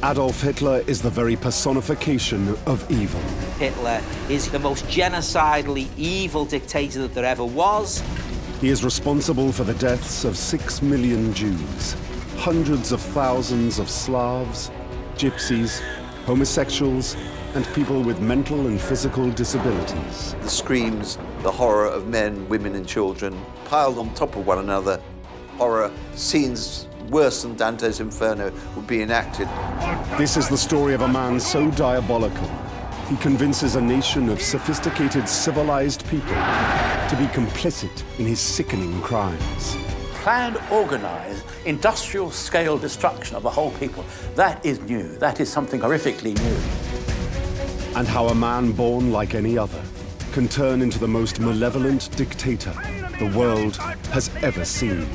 Adolf Hitler is the very personification of evil. Hitler is the most genocidally evil dictator that there ever was. He is responsible for the deaths of 6 million Jews, hundreds of thousands of Slavs, gypsies, homosexuals, and people with mental and physical disabilities. The screams, the horror of men, women and children, piled on top of one another. Horror scenes worse than Dante's Inferno would be enacted. This is the story of a man so diabolical, he convinces a nation of sophisticated, civilized people to be complicit in his sickening crimes. Planned, organised, industrial-scale destruction of a whole people. That is new. That is something horrifically new. And how a man born like any other can turn into the most malevolent dictator the world has ever seen.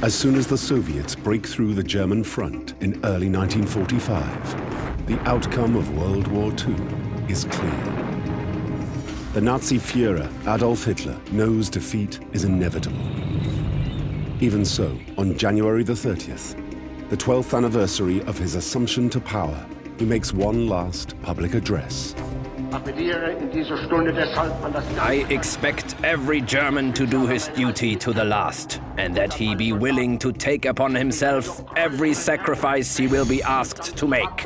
As soon as the Soviets break through the German front in early 1945, the outcome of World War II is clear. The Nazi Führer, Adolf Hitler, knows defeat is inevitable. Even so, on January the 30th, the 12th anniversary of his assumption to power, he makes one last public address. I expect every German to do his duty to the last, and that he be willing to take upon himself every sacrifice he will be asked to make.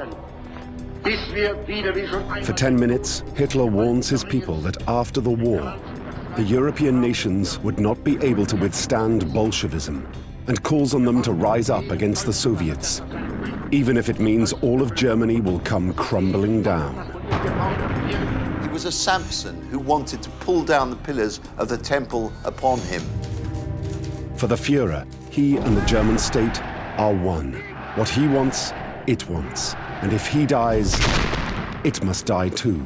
For 10 minutes, Hitler warns his people that after the war, the European nations would not be able to withstand Bolshevism, and calls on them to rise up against the Soviets, even if it means all of Germany will come crumbling down. He was a Samson who wanted to pull down the pillars of the temple upon him. For the Führer, he and the German state are one. What he wants, it wants. And if he dies, it must die too.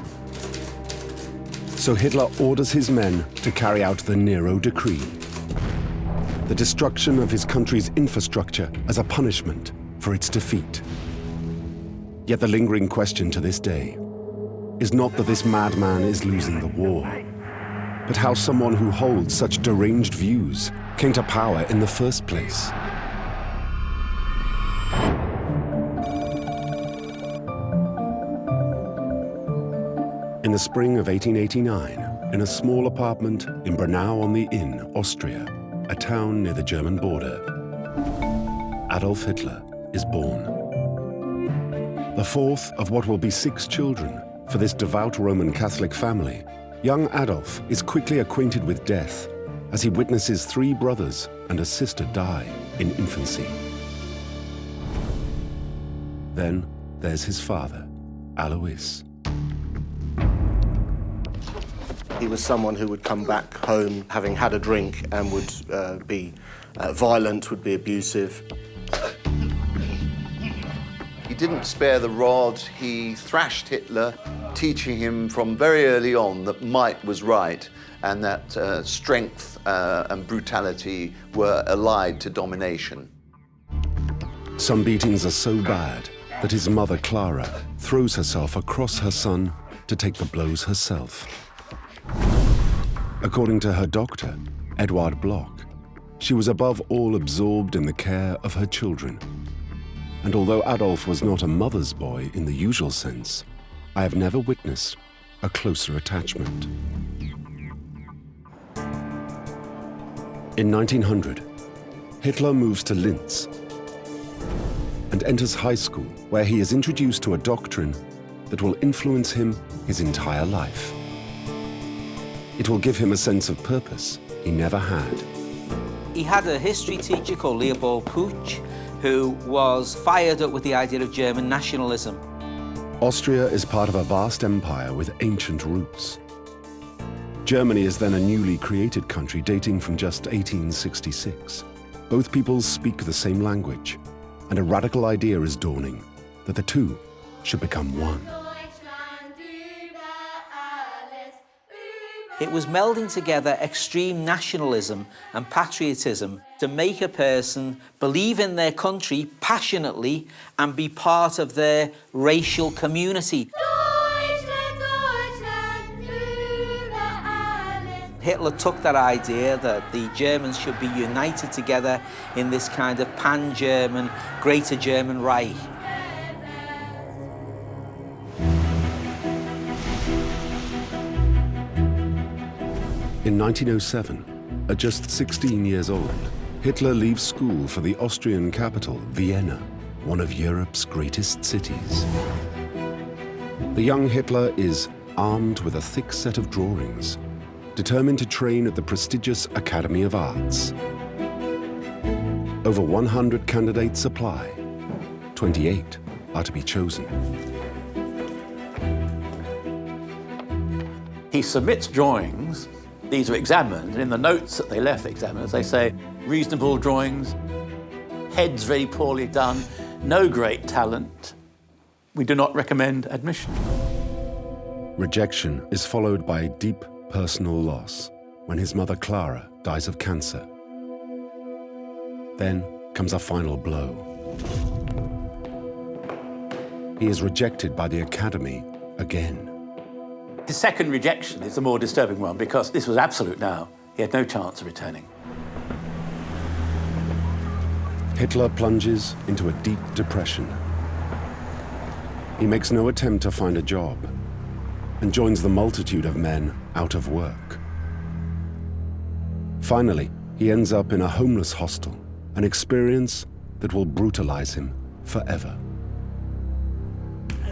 So Hitler orders his men to carry out the Nero Decree, the destruction of his country's infrastructure as a punishment for its defeat. Yet the lingering question to this day is not that this madman is losing the war, but how someone who holds such deranged views came to power in the first place. In the spring of 1889, in a small apartment in Brennau-on-the-Inn, Austria, a town near the German border, Adolf Hitler is born. The fourth of what will be 6 children for this devout Roman Catholic family, young Adolf is quickly acquainted with death as he witnesses 3 brothers and a sister die in infancy. Then there's his father, Alois. He was someone who would come back home having had a drink and would be violent, would be abusive. He didn't spare the rod. He thrashed Hitler, teaching him from very early on that might was right and that strength and brutality were allied to domination. Some beatings are so bad that his mother, Clara, throws herself across her son to take the blows herself. According to her doctor, Eduard Bloch, she was above all absorbed in the care of her children. And although Adolf was not a mother's boy in the usual sense, I have never witnessed a closer attachment. In 1900, Hitler moves to Linz and enters high school, where he is introduced to a doctrine that will influence him his entire life. It will give him a sense of purpose he never had. He had a history teacher called Leopold Puch, who was fired up with the idea of German nationalism. Austria is part of a vast empire with ancient roots. Germany is then a newly created country dating from just 1866. Both peoples speak the same language, and a radical idea is dawning that the two should become one. It was melding together extreme nationalism and patriotism to make a person believe in their country passionately and be part of their racial community. Hitler took that idea that the Germans should be united together in this kind of pan-German, Greater German Reich. In 1907, at just 16 years old, Hitler leaves school for the Austrian capital, Vienna, one of Europe's greatest cities. The young Hitler is armed with a thick set of drawings, determined to train at the prestigious Academy of Arts. Over 100 candidates apply. 28 are to be chosen. He submits drawings. These are examined, and in the notes that they left the examiners, they say, reasonable drawings, heads very poorly done, no great talent. We do not recommend admission. Rejection is followed by deep personal loss when his mother Clara dies of cancer. Then comes a final blow. He is rejected by the Academy again. His second rejection is the more disturbing one because this was absolute now. He had no chance of returning. Hitler plunges into a deep depression. He makes no attempt to find a job and joins the multitude of men out of work. Finally, he ends up in a homeless hostel, an experience that will brutalize him forever.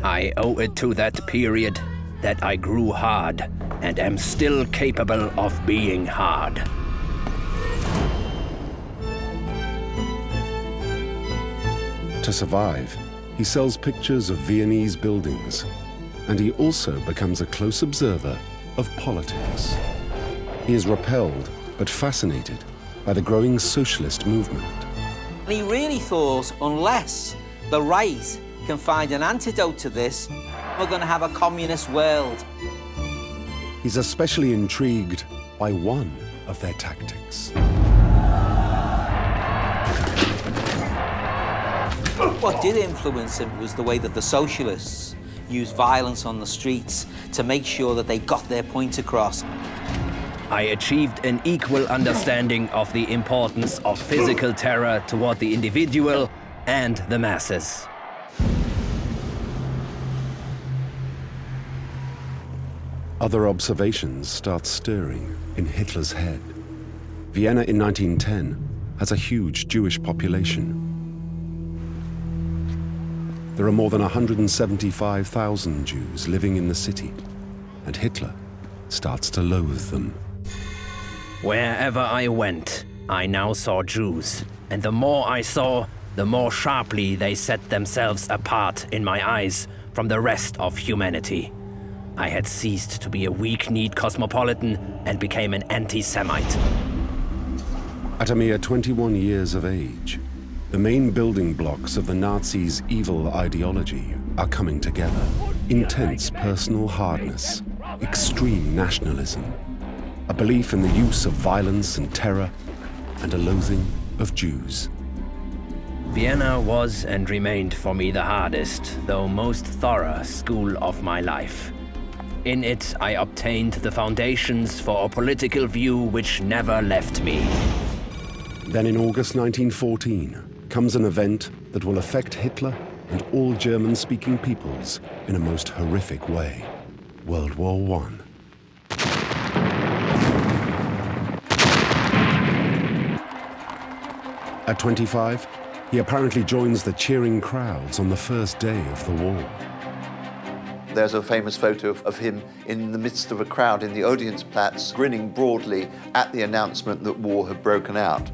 I owe it to that period that I grew hard and am still capable of being hard. To survive, he sells pictures of Viennese buildings, and he also becomes a close observer of politics. He is repelled but fascinated by the growing socialist movement. And he really thought, unless the right can find an antidote to this, we're going to have a communist world. He's especially intrigued by one of their tactics. What did influence him was the way that the socialists used violence on the streets to make sure that they got their point across. I achieved an equal understanding of the importance of physical terror toward the individual and the masses. Other observations start stirring in Hitler's head. Vienna in 1910 has a huge Jewish population. There are more than 175,000 Jews living in the city, and Hitler starts to loathe them. Wherever I went, I now saw Jews, and the more I saw, the more sharply they set themselves apart in my eyes from the rest of humanity. I had ceased to be a weak-kneed cosmopolitan and became an anti-Semite. At a mere 21 years of age, the main building blocks of the Nazis' evil ideology are coming together. Intense personal hardness, extreme nationalism, a belief in the use of violence and terror, and a loathing of Jews. Vienna was and remained for me the hardest, though most thorough school of my life. In it, I obtained the foundations for a political view which never left me. Then in August 1914 comes an event that will affect Hitler and all German-speaking peoples in a most horrific way: World War I. At 25, he apparently joins the cheering crowds on the first day of the war. There's a famous photo of him in the midst of a crowd in the Odeonsplatz, grinning broadly at the announcement that war had broken out.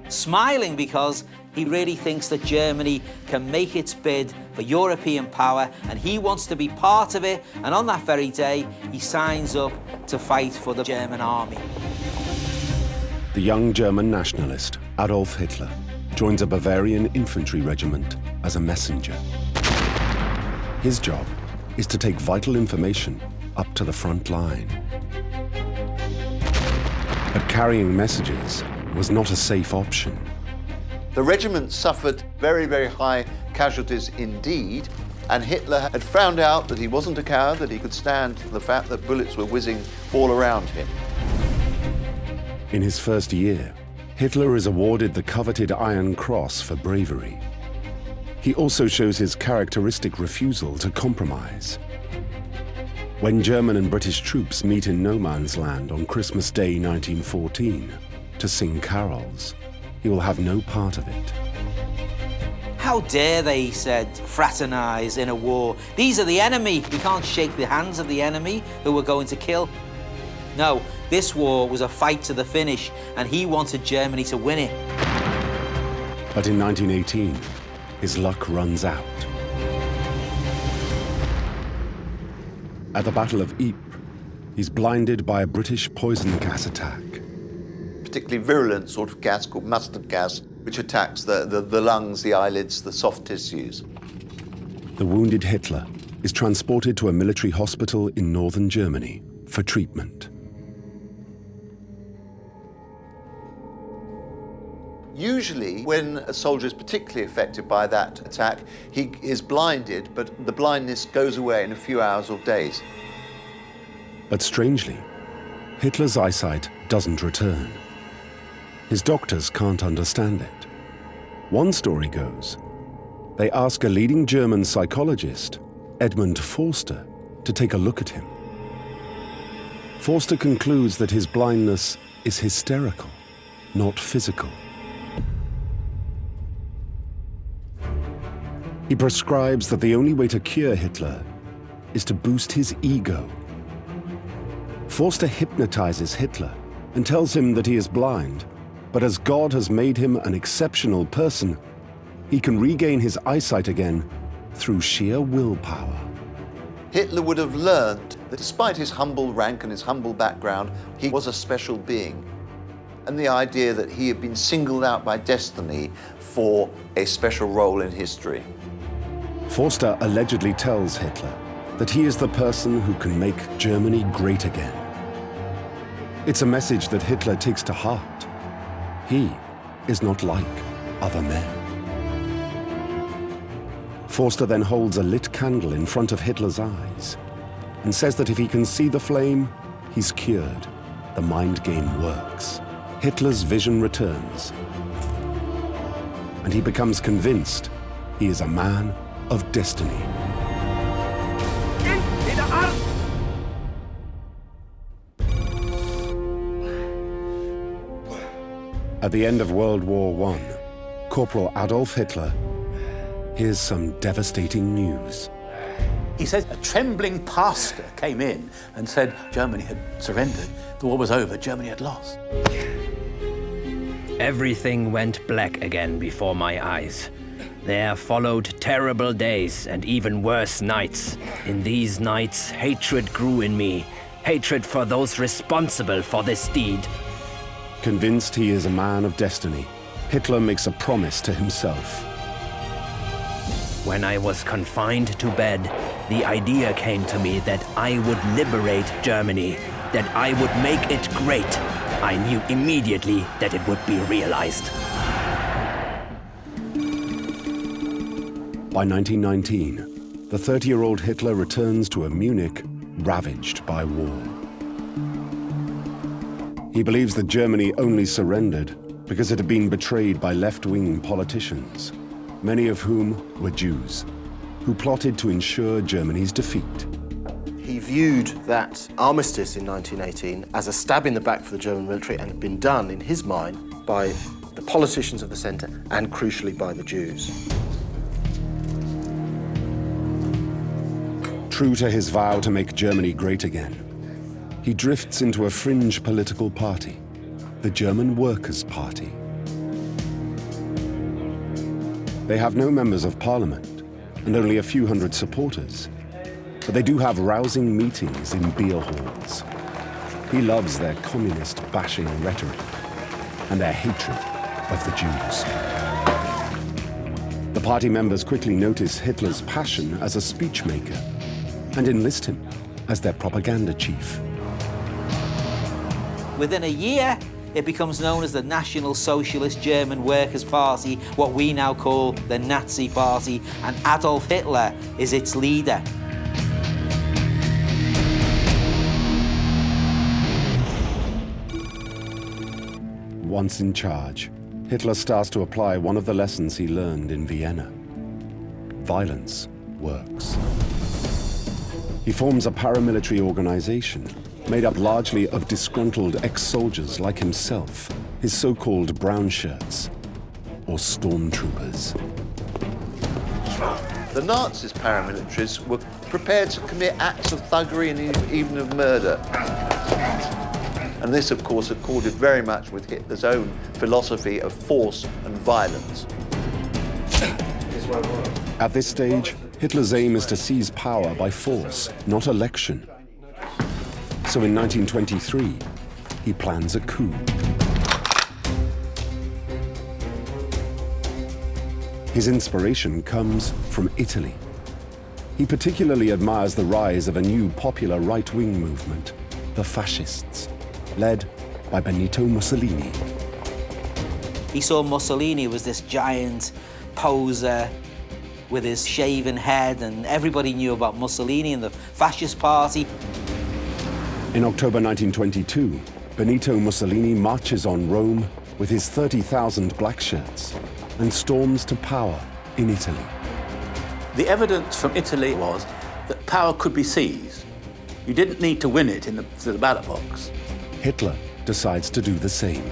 Smiling because he really thinks that Germany can make its bid for European power, and he wants to be part of it, and on that very day, he signs up to fight for the German army. The young German nationalist, Adolf Hitler, joins a Bavarian infantry regiment as a messenger. His job is to take vital information up to the front line. But carrying messages was not a safe option. The regiment suffered very, very high casualties indeed, and Hitler had found out that he wasn't a coward, that he could stand the fact that bullets were whizzing all around him. In his first year, Hitler is awarded the coveted Iron Cross for bravery. He also shows his characteristic refusal to compromise. When German and British troops meet in no man's land on Christmas Day 1914 to sing carols, he will have no part of it. How dare they, he said, fraternize in a war? These are the enemy. We can't shake the hands of the enemy who we're going to kill. No, this war was a fight to the finish, and he wanted Germany to win it. But in 1918, his luck runs out. At the Battle of Ypres, he's blinded by a British poison gas attack. Particularly virulent sort of gas called mustard gas, which attacks the lungs, the eyelids, the soft tissues. The wounded Hitler is transported to a military hospital in northern Germany for treatment. Usually, when a soldier is particularly affected by that attack, he is blinded, but the blindness goes away in a few hours or days. But strangely, Hitler's eyesight doesn't return. His doctors can't understand it. One story goes, they ask a leading German psychologist, Edmund Forster, to take a look at him. Forster concludes that his blindness is hysterical, not physical. He prescribes that the only way to cure Hitler is to boost his ego. Forster hypnotizes Hitler and tells him that he is blind, but as God has made him an exceptional person, he can regain his eyesight again through sheer willpower. Hitler would have learned that despite his humble rank and his humble background, he was a special being. And the idea that he had been singled out by destiny for a special role in history. Forster allegedly tells Hitler that he is the person who can make Germany great again. It's a message that Hitler takes to heart. He is not like other men. Forster then holds a lit candle in front of Hitler's eyes and says that if he can see the flame, he's cured. The mind game works. Hitler's vision returns, and he becomes convinced he is a man of destiny. At the end of World War I, Corporal Adolf Hitler hears some devastating news. He says a trembling pastor came in and said Germany had surrendered, the war was over, Germany had lost. Everything went black again before my eyes. There followed terrible days and even worse nights. In these nights, hatred grew in me. Hatred for those responsible for this deed. Convinced he is a man of destiny, Hitler makes a promise to himself. When I was confined to bed, the idea came to me that I would liberate Germany, that I would make it great. I knew immediately that it would be realized. By 1919, the 30-year-old Hitler returns to a Munich ravaged by war. He believes that Germany only surrendered because it had been betrayed by left-wing politicians, many of whom were Jews, who plotted to ensure Germany's defeat. He viewed that armistice in 1918 as a stab in the back for the German military and had been done, in his mind, by the politicians of the centre and, crucially, by the Jews. True to his vow to make Germany great again, he drifts into a fringe political party, the German Workers' Party. They have no members of parliament and only a few hundred supporters, but they do have rousing meetings in beer halls. He loves their communist-bashing rhetoric and their hatred of the Jews. The party members quickly notice Hitler's passion as a speechmaker and enlist him as their propaganda chief. Within a year, it becomes known as the National Socialist German Workers' Party, what we now call the Nazi Party, and Adolf Hitler is its leader. Once in charge, Hitler starts to apply one of the lessons he learned in Vienna. Violence works. He forms a paramilitary organization made up largely of disgruntled ex-soldiers like himself, his so-called brown shirts, or stormtroopers. The Nazis' paramilitaries were prepared to commit acts of thuggery and even of murder. And this, of course, accorded very much with Hitler's own philosophy of force and violence. At this stage, Hitler's aim is to seize power by force, not election. So in 1923, he plans a coup. His inspiration comes from Italy. He particularly admires the rise of a new popular right-wing movement, the fascists, led by Benito Mussolini. He saw Mussolini was this giant poser with his shaven head, and everybody knew about Mussolini and the fascist party. In October 1922, Benito Mussolini marches on Rome with his 30,000 black shirts and storms to power in Italy. The evidence from Italy was that power could be seized. You didn't need to win it through the ballot box. Hitler decides to do the same.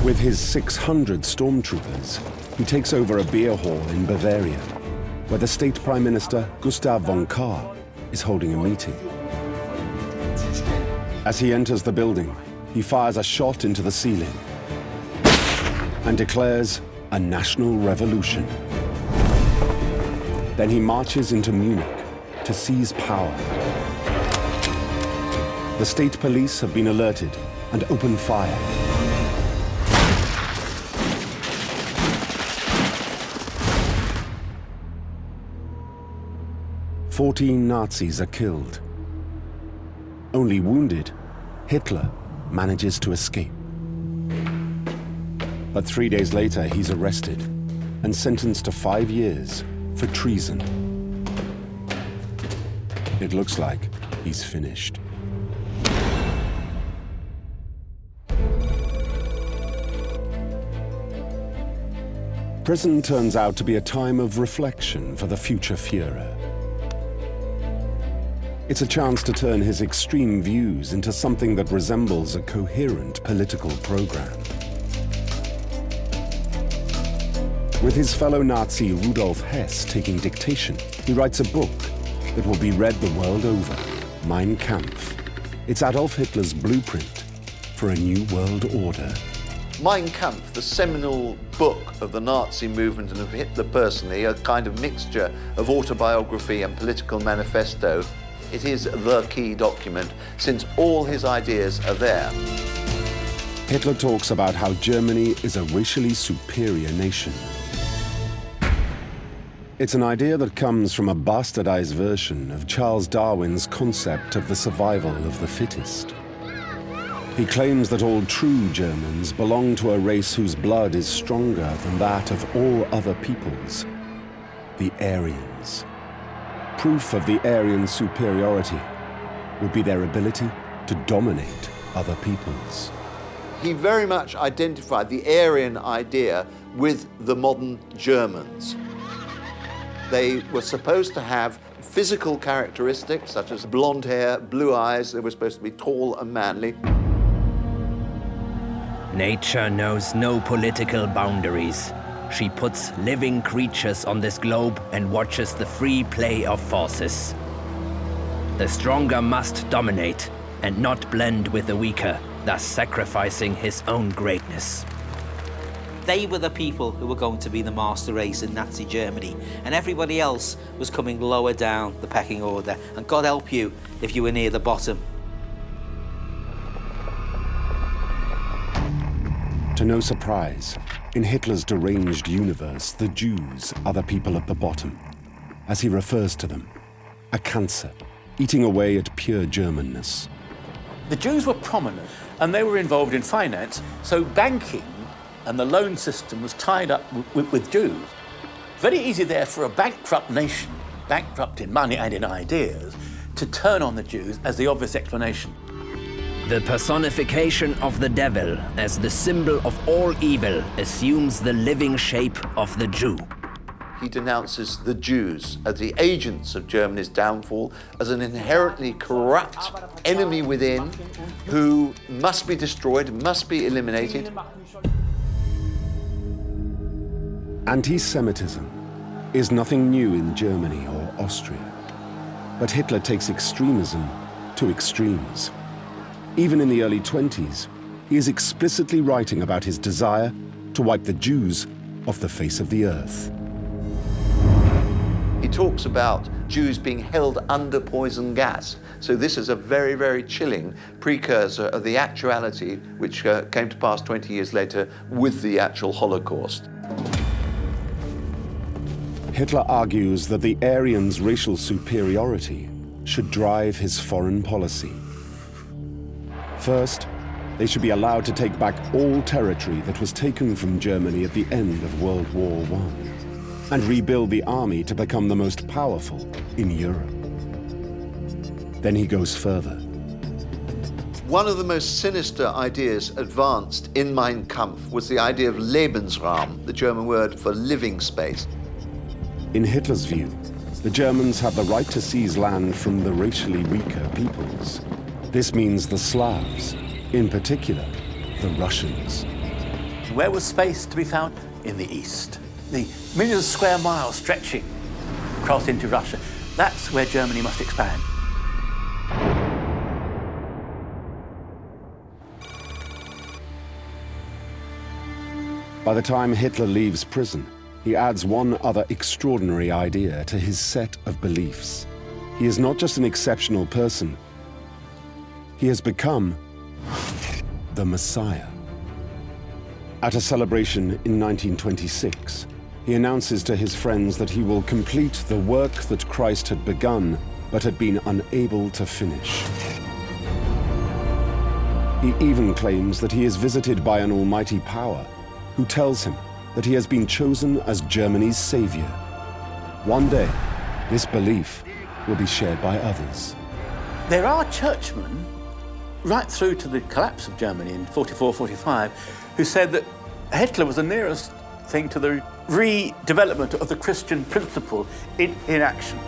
With his 600 stormtroopers, he takes over a beer hall in Bavaria, where the state prime minister, Gustav von Kahr, is holding a meeting. As he enters the building, he fires a shot into the ceiling and declares a national revolution. Then he marches into Munich to seize power. The state police have been alerted and open fire. "14 Nazis are killed. Only wounded, Hitler manages to escape. But 3 days later, he's arrested and sentenced to 5 years for treason. It looks like he's finished. Prison turns out to be a time of reflection for the future Führer. It's a chance to turn his extreme views into something that resembles a coherent political program. With his fellow Nazi Rudolf Hess taking dictation, he writes a book that will be read the world over, Mein Kampf. It's Adolf Hitler's blueprint for a new world order. Mein Kampf, the seminal book of the Nazi movement and of Hitler personally, a kind of mixture of autobiography and political manifesto. It is the key document, since all his ideas are there. Hitler talks about how Germany is a racially superior nation. It's an idea that comes from a bastardized version of Charles Darwin's concept of the survival of the fittest. He claims that all true Germans belong to a race whose blood is stronger than that of all other peoples, the Aryans. Proof of the Aryan superiority would be their ability to dominate other peoples. He very much identified the Aryan idea with the modern Germans. They were supposed to have physical characteristics such as blonde hair, blue eyes. They were supposed to be tall and manly. Nature knows no political boundaries. She puts living creatures on this globe and watches the free play of forces. The stronger must dominate and not blend with the weaker, thus sacrificing his own greatness. They were the people who were going to be the master race in Nazi Germany, and everybody else was coming lower down the pecking order. And God help you if you were near the bottom. To no surprise, In Hitler's deranged universe, the Jews are the people at the bottom, as he refers to them, a cancer, eating away at pure Germanness. The Jews were prominent, and they were involved in finance, so banking and the loan system was tied up with Jews. Very easy there for a bankrupt nation, bankrupt in money and in ideas, to turn on the Jews as the obvious explanation. The personification of the devil as the symbol of all evil assumes the living shape of the Jew. He denounces the Jews as the agents of Germany's downfall, as an inherently corrupt enemy within who must be destroyed, must be eliminated. Anti-Semitism is nothing new in Germany or Austria, but Hitler takes extremism to extremes. Even in the early 20s, he is explicitly writing about his desire to wipe the Jews off the face of the earth. He talks about Jews being held under poison gas. So this is a very, very chilling precursor of the actuality which came to pass 20 years later with the actual Holocaust. Hitler argues that the Aryans' racial superiority should drive his foreign policy. First, they should be allowed to take back all territory that was taken from Germany at the end of World War I, and rebuild the army to become the most powerful in Europe. Then he goes further. One of the most sinister ideas advanced in Mein Kampf was the idea of Lebensraum, the German word for living space. In Hitler's view, the Germans have the right to seize land from the racially weaker peoples. This means the Slavs, in particular, the Russians. Where was space to be found? In the east. The millions of square miles stretching across into Russia. That's where Germany must expand. By the time Hitler leaves prison, he adds one other extraordinary idea to his set of beliefs. He is not just an exceptional person, he has become the Messiah. At a celebration in 1926, he announces to his friends that he will complete the work that Christ had begun, but had been unable to finish. He even claims that he is visited by an almighty power who tells him that he has been chosen as Germany's savior. One day, this belief will be shared by others. There are churchmen right through to the collapse of Germany in 44-45 who said that Hitler was the nearest thing to the redevelopment of the Christian principle in action.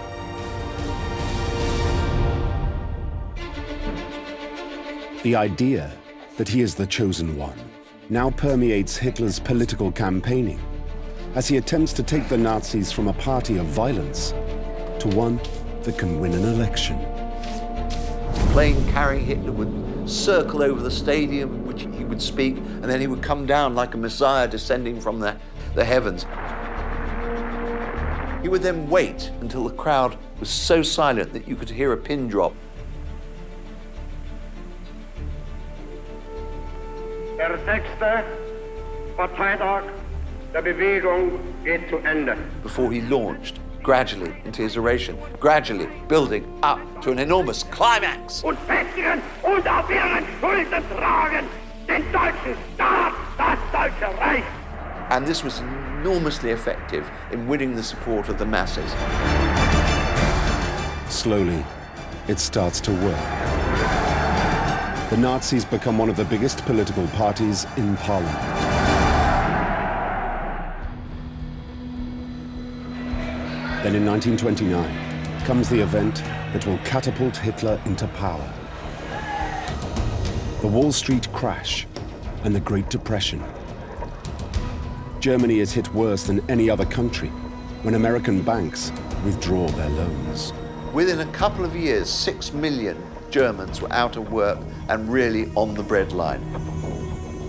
The idea that he is the chosen one now permeates Hitler's political campaigning as he attempts to take the Nazis from a party of violence to one that can win an election. A plane carrying Hitler would circle over the stadium in which he would speak, and then he would come down like a Messiah descending from the heavens. He would then wait until the crowd was so silent that you could hear a pin drop. Der 6. Parteitag der Bewegung geht zu Ende. Before he launched gradually into his oration, gradually building up to an enormous climax. Und festigen und auf ihren Schultern tragen den deutschen Staat, das Deutsche Reich. And this was enormously effective in winning the support of the masses. Slowly, it starts to work. The Nazis become one of the biggest political parties in Parliament. Then in 1929 comes the event that will catapult Hitler into power. The Wall Street crash and the Great Depression. Germany is hit worse than any other country when American banks withdraw their loans. Within a couple of years, 6 million Germans were out of work and really on the breadline.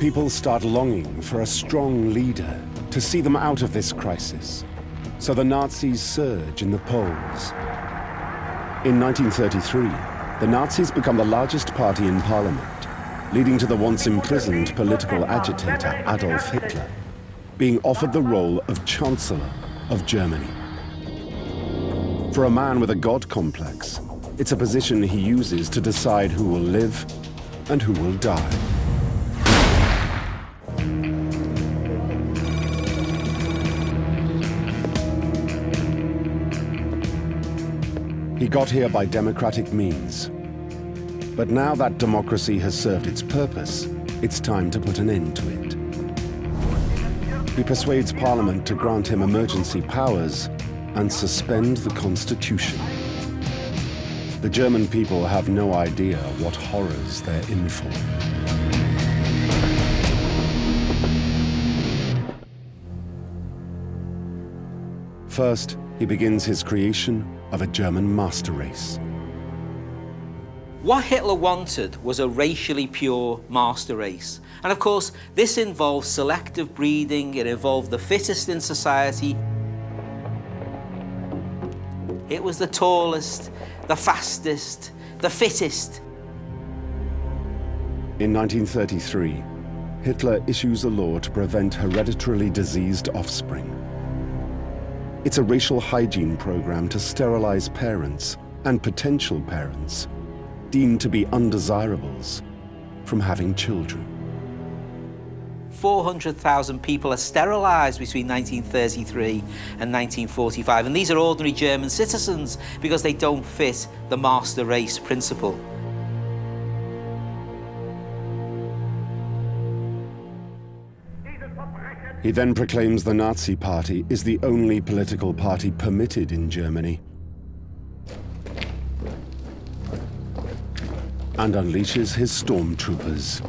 People start longing for a strong leader to see them out of this crisis. So the Nazis surge in the polls. In 1933, the Nazis become the largest party in parliament, leading to the once imprisoned political agitator Adolf Hitler. being offered the role of Chancellor of Germany. For a man with a God complex, it's a position he uses to decide who will live and who will die. He got here by democratic means. But now that democracy has served its purpose, it's time to put an end to it. He persuades Parliament to grant him emergency powers and suspend the Constitution. The German people have no idea what horrors they're in for. First, he begins his creation of a German master race. What Hitler wanted was a racially pure master race. And of course, this involved selective breeding, it involved the fittest in society. It was the tallest, the fastest, the fittest. In 1933, Hitler issues a law to prevent hereditarily diseased offspring. It's a racial hygiene program to sterilize parents and potential parents deemed to be undesirables from having children. 400,000 people are sterilized between 1933 and 1945, and these are ordinary German citizens because they don't fit the master race principle. He then proclaims the Nazi Party is the only political party permitted in Germany and unleashes his stormtroopers.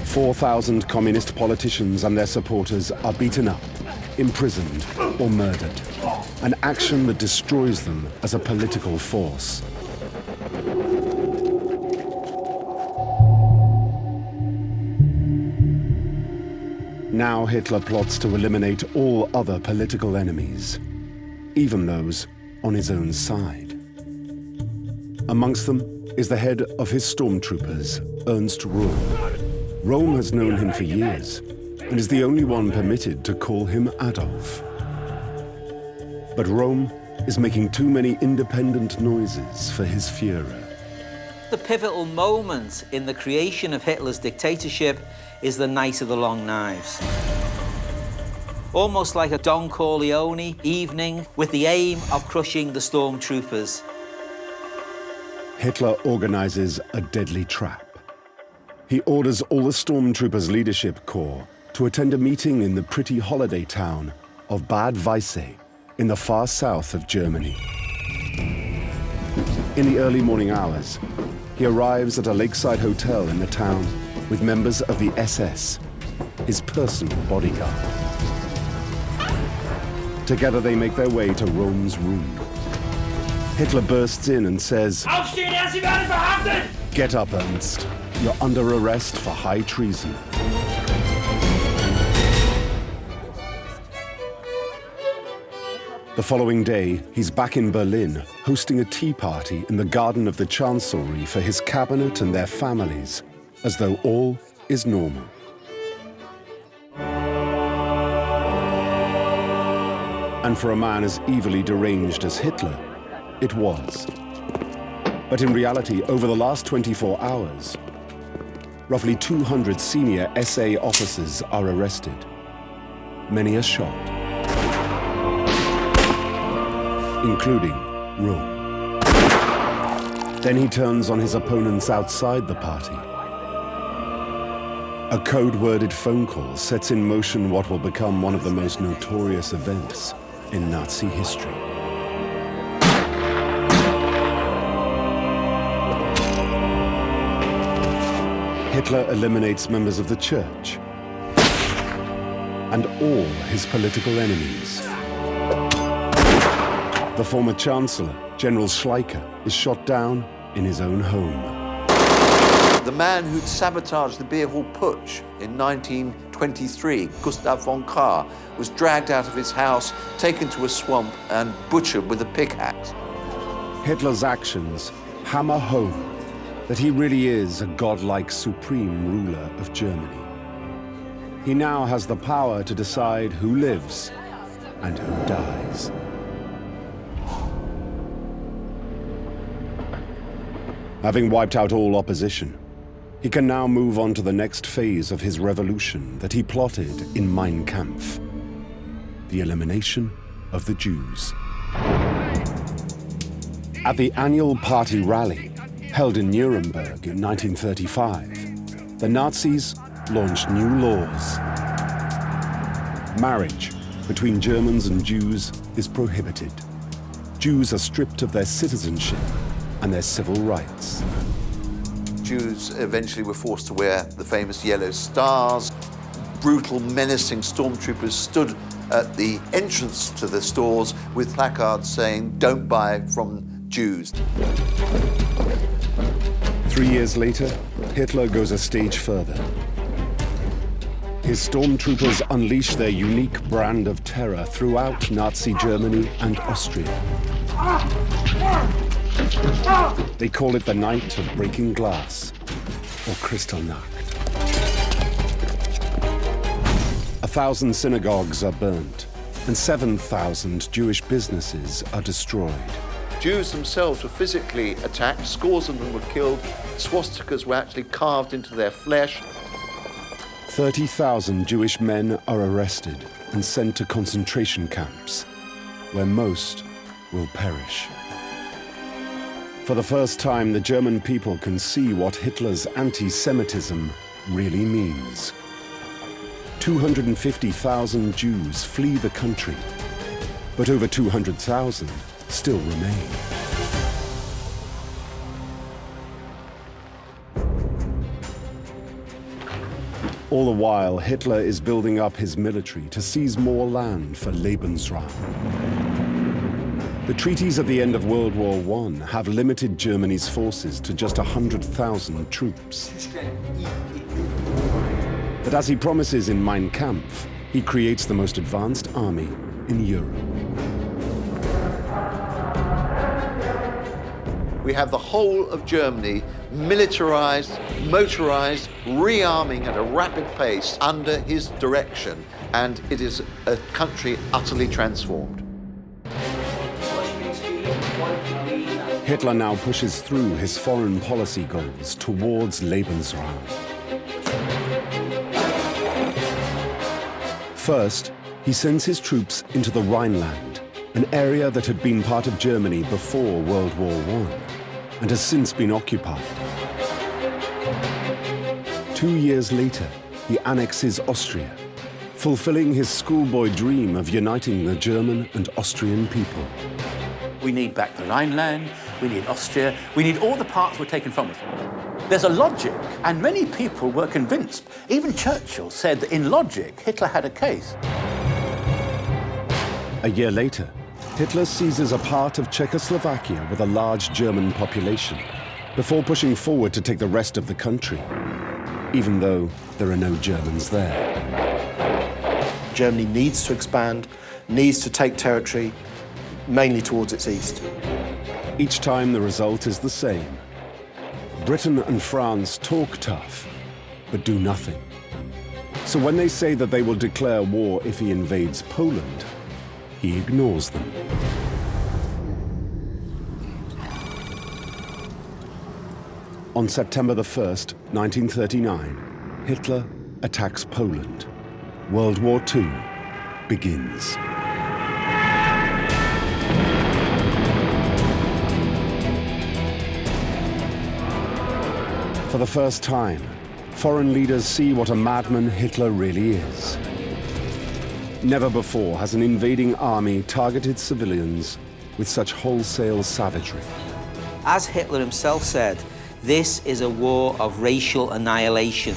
4,000 communist politicians and their supporters are beaten up, imprisoned, or murdered. An action that destroys them as a political force. Now Hitler plots to eliminate all other political enemies, even those on his own side. Amongst them is the head of his stormtroopers, Ernst Röhm. Röhm has known him for years and is the only one permitted to call him Adolf. But Röhm is making too many independent noises for his Führer. The pivotal moment in the creation of Hitler's dictatorship is the Night of the Long Knives. Almost like a Don Corleone evening with the aim of crushing the stormtroopers. Hitler organizes a deadly trap. He orders all the stormtroopers' leadership corps to attend a meeting in the pretty holiday town of Bad Weisse in the far south of Germany. In the early morning hours, he arrives at a lakeside hotel in the town with members of the SS, his personal bodyguard. Together they make their way to Röhm's room. Hitler bursts in and says, Aufstehen, Sie werden verhaftet! "Get up, Ernst. You're under arrest for high treason." The following day, he's back in Berlin, hosting a tea party in the garden of the Chancellery for his cabinet and their families, as though all is normal. And for a man as evilly deranged as Hitler, it was. But in reality, over the last 24 hours, roughly 200 senior SA officers are arrested. Many are shot, including Röhm. Then he turns on his opponents outside the party. A code-worded phone call sets in motion what will become one of the most notorious events in Nazi history. Hitler eliminates members of the church and all his political enemies. The former Chancellor, General Schleicher, is shot down in his own home. The man who'd sabotaged the beer hall putsch in 1923, Gustav von Kahr, was dragged out of his house, taken to a swamp and butchered with a pickaxe. Hitler's actions hammer home that he really is a godlike supreme ruler of Germany. he now has the power to decide who lives and who dies. Having wiped out all opposition, he can now move on to the next phase of his revolution that he plotted in Mein Kampf, the elimination of the Jews. At the annual party rally, held in Nuremberg in 1935, the Nazis launched new laws. Marriage between Germans and Jews is prohibited. Jews are stripped of their citizenship and their civil rights. Jews eventually were forced to wear the famous yellow stars. Brutal, menacing stormtroopers stood at the entrance to the stores with placards saying, "Don't buy from Jews." 3 years later, Hitler goes a stage further. His stormtroopers unleash their unique brand of terror throughout Nazi Germany and Austria. They call it the Night of Breaking Glass, or Kristallnacht. 1,000 synagogues are burnt, and 7,000 Jewish businesses are destroyed. Jews themselves were physically attacked, scores of them were killed, swastikas were actually carved into their flesh. 30,000 Jewish men are arrested and sent to concentration camps, where most will perish. For the first time, the German people can see what Hitler's anti-Semitism really means. 250,000 Jews flee the country, but over 200,000 still remain. All the while, Hitler is building up his military to seize more land for Lebensraum. The treaties at the end of World War I have limited Germany's forces to just 100,000 troops. But as he promises in Mein Kampf, he creates the most advanced army in Europe. We have the whole of Germany militarized, motorized, rearming at a rapid pace under his direction, and it is a country utterly transformed. Hitler now pushes through his foreign policy goals towards Lebensraum. First, he sends his troops into the Rhineland, an area that had been part of Germany before World War I and has since been occupied. 2 years later, he annexes Austria, fulfilling his schoolboy dream of uniting the German and Austrian people. We need back the Rhineland, we need Austria, we need all the parts were taken from us. There's a logic, and many people were convinced. Even Churchill said that in logic, Hitler had a case. A year later, Hitler seizes a part of Czechoslovakia with a large German population, before pushing forward to take the rest of the country, even though there are no Germans there. Germany needs to expand, needs to take territory, mainly towards its east. Each time the result is the same. Britain and France talk tough, but do nothing. So when they say that they will declare war if he invades Poland, he ignores them. On September the 1st, 1939, Hitler attacks Poland. World War II begins. For the first time, foreign leaders see what a madman Hitler really is. Never before has an invading army targeted civilians with such wholesale savagery. As Hitler himself said, this is a war of racial annihilation.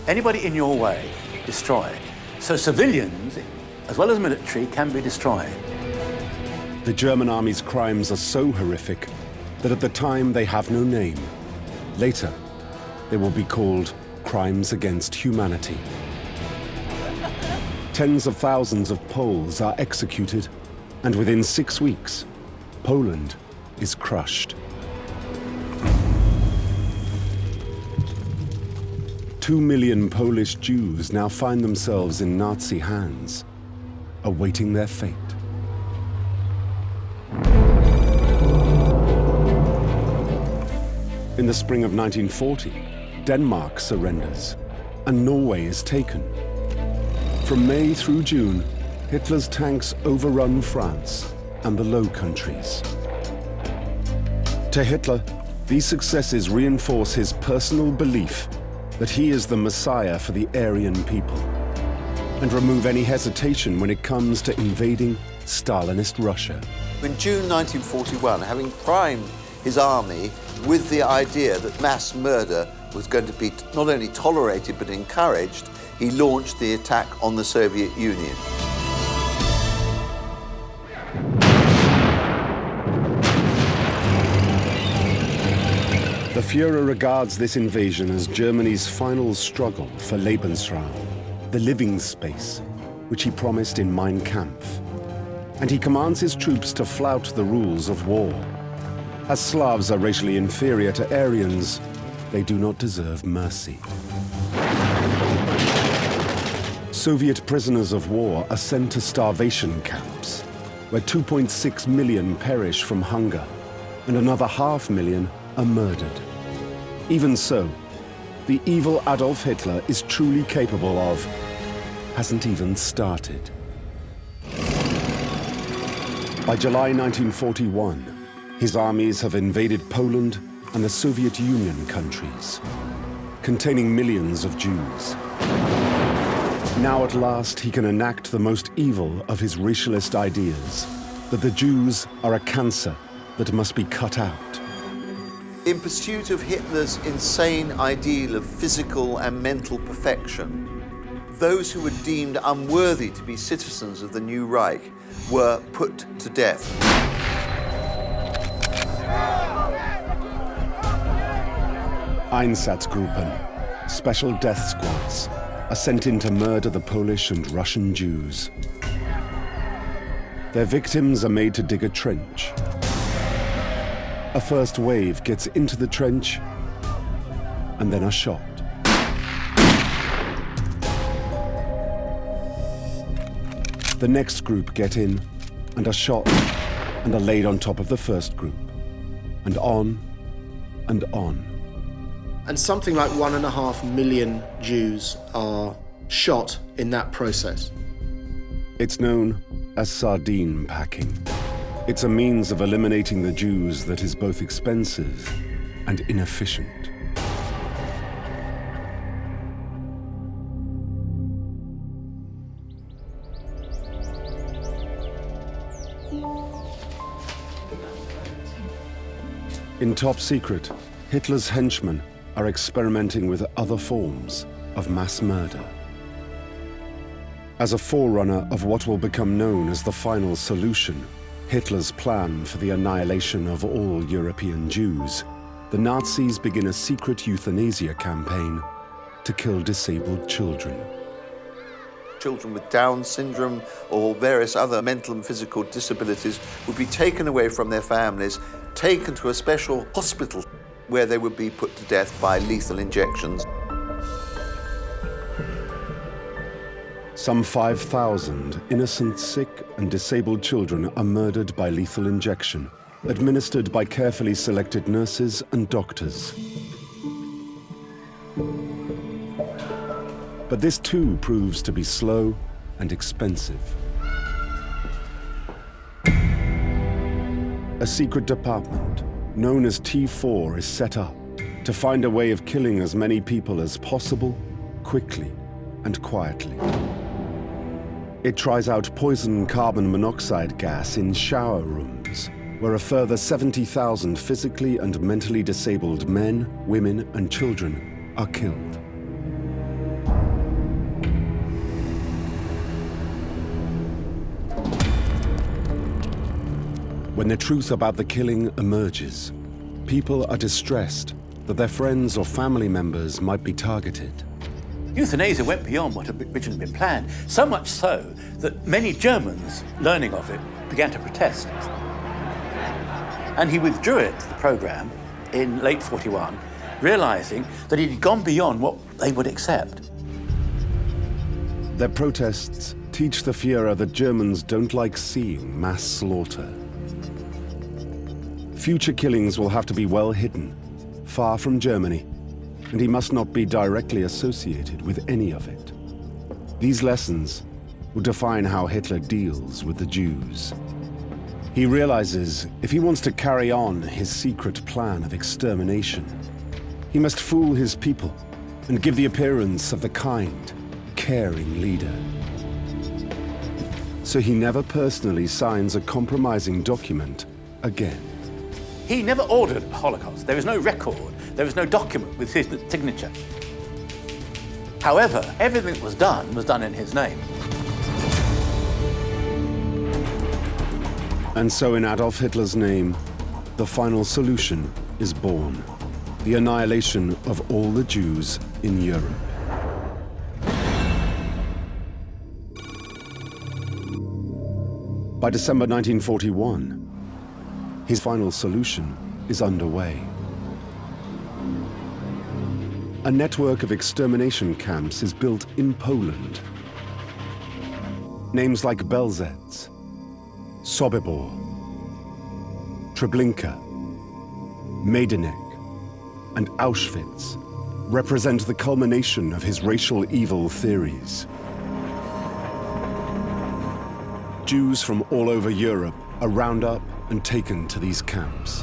Anybody in your way, destroy. So civilians, as well as military, can be destroyed. The German army's crimes are so horrific that at the time they have no name. Later, they will be called crimes against humanity. Tens of thousands of Poles are executed, and within 6 weeks, Poland is crushed. 2 million Polish Jews now find themselves in Nazi hands, awaiting their fate. In the spring of 1940, Denmark surrenders, and Norway is taken. From May through June, Hitler's tanks overrun France and the Low Countries. To Hitler, these successes reinforce his personal belief that he is the Messiah for the Aryan people, and remove any hesitation when it comes to invading Stalinist Russia. In June 1941, having primed his army with the idea that mass murder was going to be not only tolerated but encouraged, he launched the attack on the Soviet Union. The Führer regards this invasion as Germany's final struggle for Lebensraum, the living space, which he promised in Mein Kampf. And he commands his troops to flout the rules of war. As Slavs are racially inferior to Aryans, they do not deserve mercy. Soviet prisoners of war are sent to starvation camps, where 2.6 million perish from hunger, and another 500,000 are murdered. Even so, the evil Adolf Hitler is truly capable of, hasn't even started. By July 1941, his armies have invaded Poland and the Soviet Union countries, containing millions of Jews. Now at last he can enact the most evil of his racialist ideas, that the Jews are a cancer that must be cut out. In pursuit of Hitler's insane ideal of physical and mental perfection, those who were deemed unworthy to be citizens of the new Reich were put to death. Einsatzgruppen, special death squads, are sent in to murder the Polish and Russian Jews. Their victims are made to dig a trench. A first wave gets into the trench and then are shot. The next group get in and are shot and are laid on top of the first group. And on and on. And something like 1.5 million Jews are shot in that process. It's known as sardine packing. It's a means of eliminating the Jews that is both expensive and inefficient. In top secret, Hitler's henchmen are experimenting with other forms of mass murder. As a forerunner of what will become known as the final solution, Hitler's plan for the annihilation of all European Jews, the Nazis begin a secret euthanasia campaign to kill disabled children. Children with Down syndrome or various other mental and physical disabilities would be taken away from their families, taken to a special hospital where they would be put to death by lethal injections. Some 5,000 innocent, sick, and disabled children are murdered by lethal injection, administered by carefully selected nurses and doctors. But this too proves to be slow and expensive. A secret department, known as T4, is set up to find a way of killing as many people as possible, quickly and quietly. It tries out poison carbon monoxide gas in shower rooms, where a further 70,000 physically and mentally disabled men, women, and children are killed. When the truth about the killing emerges, people are distressed that their friends or family members might be targeted. Euthanasia went beyond what had originally been planned, so much so that many Germans, learning of it, began to protest. And he withdrew it, the programme, in late 41, realising that he'd gone beyond what they would accept. Their protests teach the Führer that Germans don't like seeing mass slaughter. Future killings will have to be well hidden, far from Germany, and he must not be directly associated with any of it. These lessons will define how Hitler deals with the Jews. He realizes if he wants to carry on his secret plan of extermination, he must fool his people and give the appearance of the kind, caring leader. So he never personally signs a compromising document again. He never ordered a Holocaust. There is no record, there is no document with his signature. However, everything that was done in his name. And so in Adolf Hitler's name, the final solution is born: the annihilation of all the Jews in Europe. By December 1941, his final solution is underway. A network of extermination camps is built in Poland. Names like Belzec, Sobibor, Treblinka, Majdanek, and Auschwitz represent the culmination of his racial evil theories. Jews from all over Europe are rounded up and taken to these camps.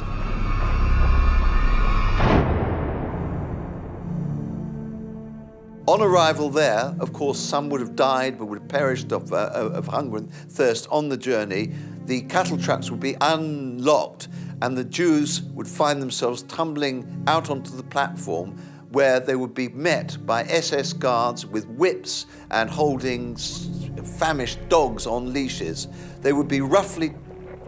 On arrival there, of course, some would have died, but would have perished of hunger and thirst on the journey. The cattle trucks would be unlocked, and the Jews would find themselves tumbling out onto the platform, where they would be met by SS guards with whips and holding famished dogs on leashes. They would be roughly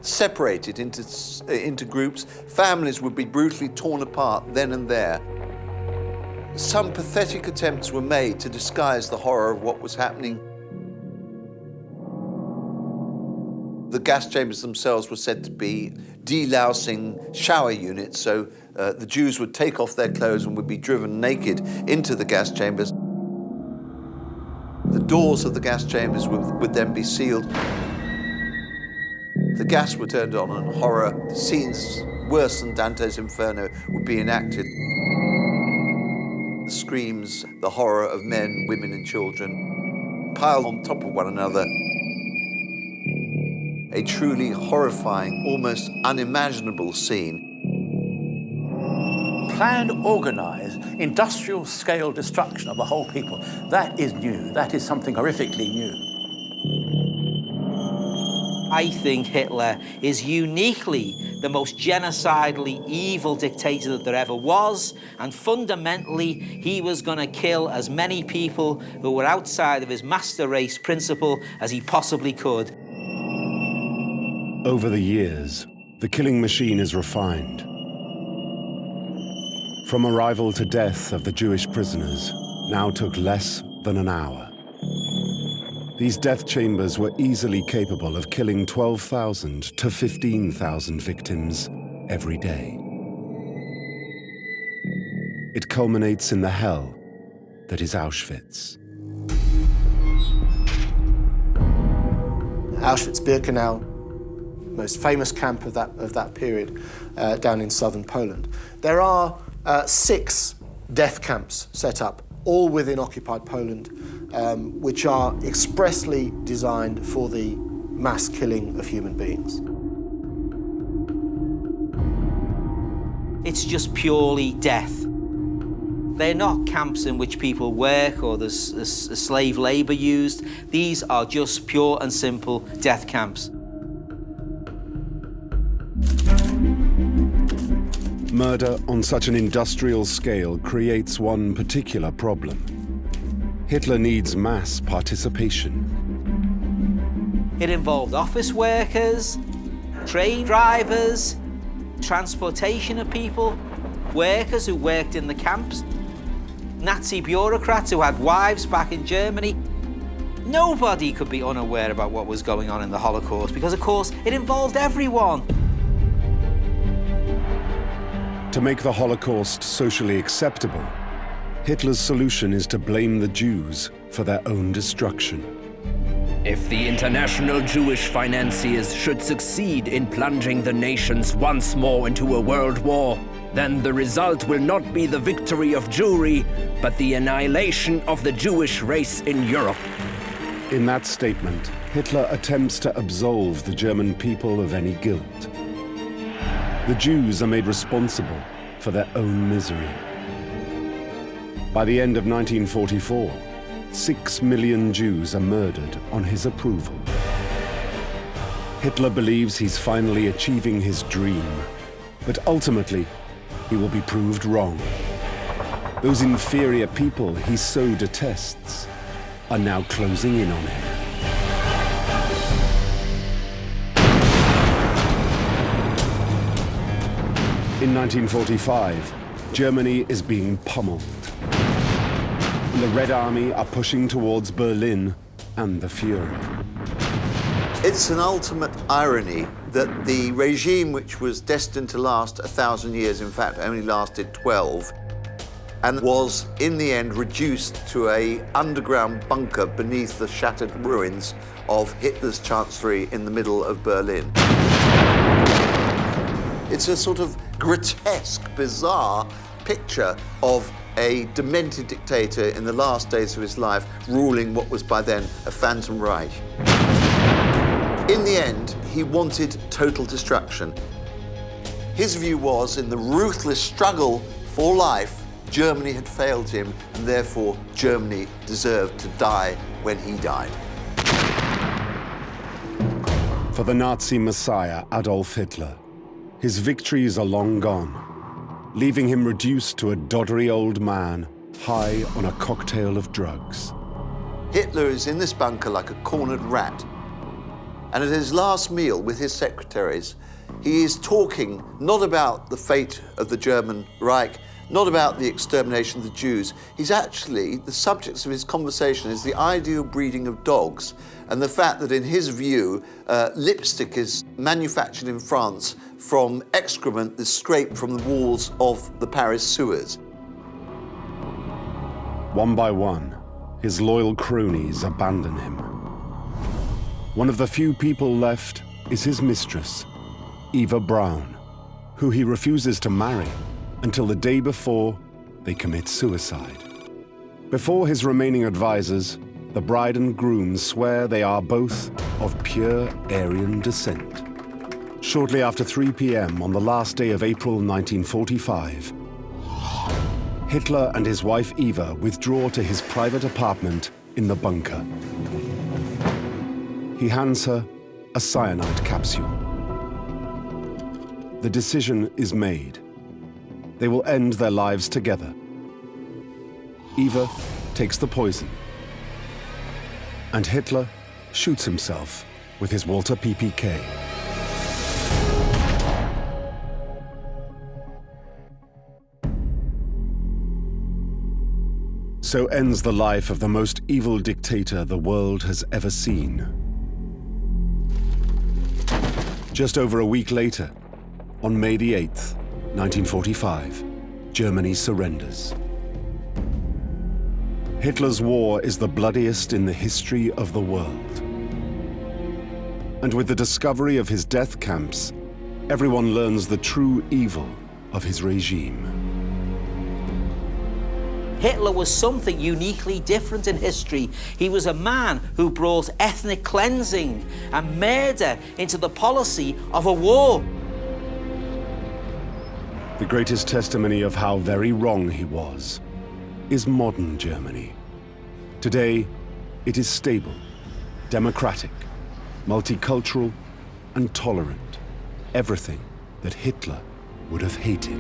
separated into groups. Families would be brutally torn apart then and there. Some pathetic attempts were made to disguise the horror of what was happening. The gas chambers themselves were said to be delousing shower units, so the Jews would take off their clothes and would be driven naked into the gas chambers. The doors of the gas chambers would then be sealed. The gas were turned on, and horror scenes worse than Dante's Inferno would be enacted. The screams, the horror of men, women and children piled on top of one another. A truly horrifying, almost unimaginable scene. Planned, organised, industrial-scale destruction of a whole people. That is new. That is something horrifically new. I think Hitler is uniquely the most genocidally evil dictator that there ever was, and fundamentally, he was going to kill as many people who were outside of his master race principle as he possibly could. Over the years, the killing machine is refined. From arrival to death of the Jewish prisoners now took less than an hour. These death chambers were easily capable of killing 12,000 to 15,000 victims every day. It culminates in the hell that is Auschwitz. Auschwitz-Birkenau, most famous camp of that period, down in southern Poland. There are 6 death camps set up, all within occupied Poland, which are expressly designed for the mass killing of human beings. It's just purely death. They're not camps in which people work or there's slave labour used. These are just pure and simple death camps. Murder on such an industrial scale creates one particular problem. Hitler needs mass participation. It involved office workers, train drivers, transportation of people, workers who worked in the camps, Nazi bureaucrats who had wives back in Germany. Nobody could be unaware about what was going on in the Holocaust because, of course, it involved everyone. To make the Holocaust socially acceptable, Hitler's solution is to blame the Jews for their own destruction. If the international Jewish financiers should succeed in plunging the nations once more into a world war, then the result will not be the victory of Jewry, but the annihilation of the Jewish race in Europe. In that statement, Hitler attempts to absolve the German people of any guilt. The Jews are made responsible for their own misery. By the end of 1944, 6 million Jews are murdered on his approval. Hitler believes he's finally achieving his dream, but ultimately, he will be proved wrong. Those inferior people he so detests are now closing in on him. In 1945, Germany is being pummeled. The Red Army are pushing towards Berlin and the Fuhrer. It's an ultimate irony that the regime which was destined to last 1,000 years, in fact, only lasted 12, and was in the end reduced to an underground bunker beneath the shattered ruins of Hitler's chancellery in the middle of Berlin. It's a sort of grotesque, bizarre picture of a demented dictator in the last days of his life ruling what was by then a phantom Reich. In the end, he wanted total destruction. His view was, in the ruthless struggle for life, Germany had failed him, and therefore Germany deserved to die when he died. For the Nazi messiah, Adolf Hitler, his victories are long gone, leaving him reduced to a doddery old man, high on a cocktail of drugs. Hitler is in this bunker like a cornered rat. And at his last meal with his secretaries, he is talking not about the fate of the German Reich, not about the extermination of the Jews. He's actually, the subjects of his conversation is the ideal breeding of dogs, and the fact that in his view, lipstick is manufactured in France from excrement that's scraped from the walls of the Paris sewers. One by one, his loyal cronies abandon him. One of the few people left is his mistress, Eva Braun, who he refuses to marry until the day before they commit suicide. Before his remaining advisors, the bride and groom swear they are both of pure Aryan descent. Shortly after 3 p.m. on the last day of April 1945, Hitler and his wife Eva withdraw to his private apartment in the bunker. He hands her a cyanide capsule. The decision is made. They will end their lives together. Eva takes the poison, and Hitler shoots himself with his Walter PPK. So ends the life of the most evil dictator the world has ever seen. Just over a week later, on May the 8th, 1945, Germany surrenders. Hitler's war is the bloodiest in the history of the world. And with the discovery of his death camps, everyone learns the true evil of his regime. Hitler was something uniquely different in history. He was a man who brought ethnic cleansing and murder into the policy of a war. The greatest testimony of how very wrong he was is modern Germany. Today, it is stable, democratic, multicultural, and tolerant. Everything that Hitler would have hated.